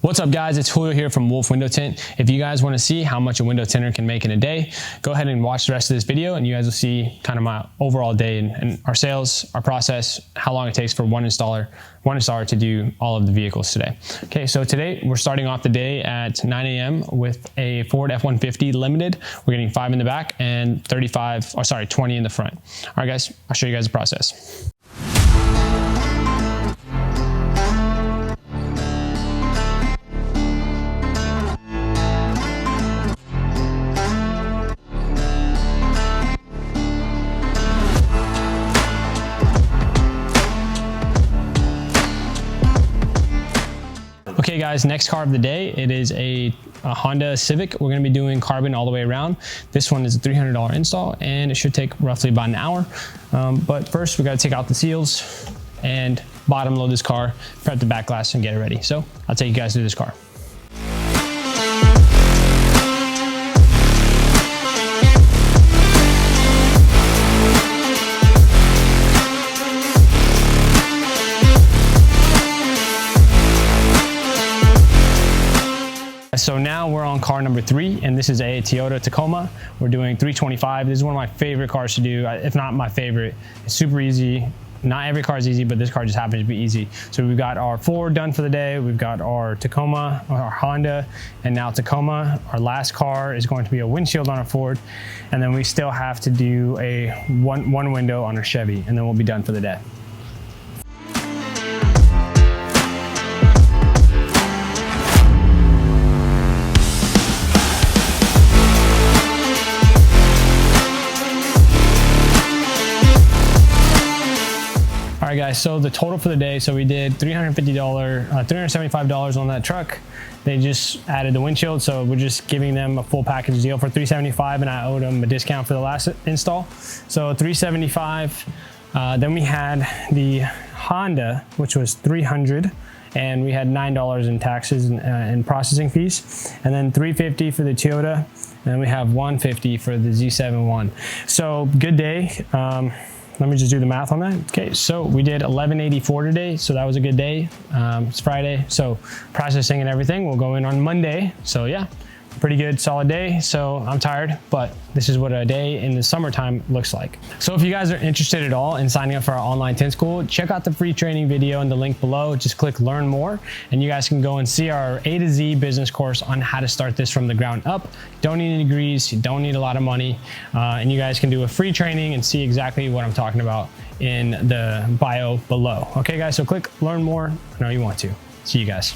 What's up guys, it's Julio here from Wolf Window Tint. If you guys want to see how much a window tinter can make in a day, go ahead and watch the rest of this video and you guys will see kind of my overall day and our sales, our process, how long it takes for one installer to do all of the vehicles today. Okay, so today we're starting off the day at 9 a.m. with a Ford F-150 Limited. We're getting 5 in the back and 20 in the front. All right guys, I'll show you guys the process. Okay guys, next car of the day, it is a Honda Civic. We're going to be doing carbon all the way around. This one is a $300 install and it should take roughly about an hour. But first we got to take out the seals and bottom load this car, prep the back glass and get it ready. So I'll take you guys through this car. So now we're on car number 3, and this is a Toyota Tacoma. We're doing 325. This is one of my favorite cars to do, if not my favorite. It's super easy. Not every car is easy, but this car just happens to be easy. So we've got our Ford done for the day. We've got our Tacoma, our Honda, and now Tacoma. Our last car is going to be a windshield on a Ford. And then we still have to do a one window on a Chevy, and then we'll be done for the day. All right guys, so the total for the day, so we did $375 on that truck. They just added the windshield, so we're just giving them a full package deal for $375, and I owed them a discount for the last install. So $375. Then we had the Honda, which was $300, and we had $9 in taxes and processing fees, and then $350 for the Toyota, and we have $150 for the Z7-1. So good day. Let me just do the math on that. Okay, so we did 1184 today, so that was a good day. It's Friday, so processing and everything will go in on Monday. So yeah, pretty good, solid day. So I'm tired, but this is what a day in the summertime looks like. So if you guys are interested at all in signing up for our online tint school, check out the free training video in the link below. Just click learn more and you guys can go and see our A to Z business course on how to start this from the ground up. You don't need any degrees, you don't need a lot of money, and you guys can do a free training and see exactly what I'm talking about in the bio below. Okay guys, so click learn more. I know you want to. See you guys.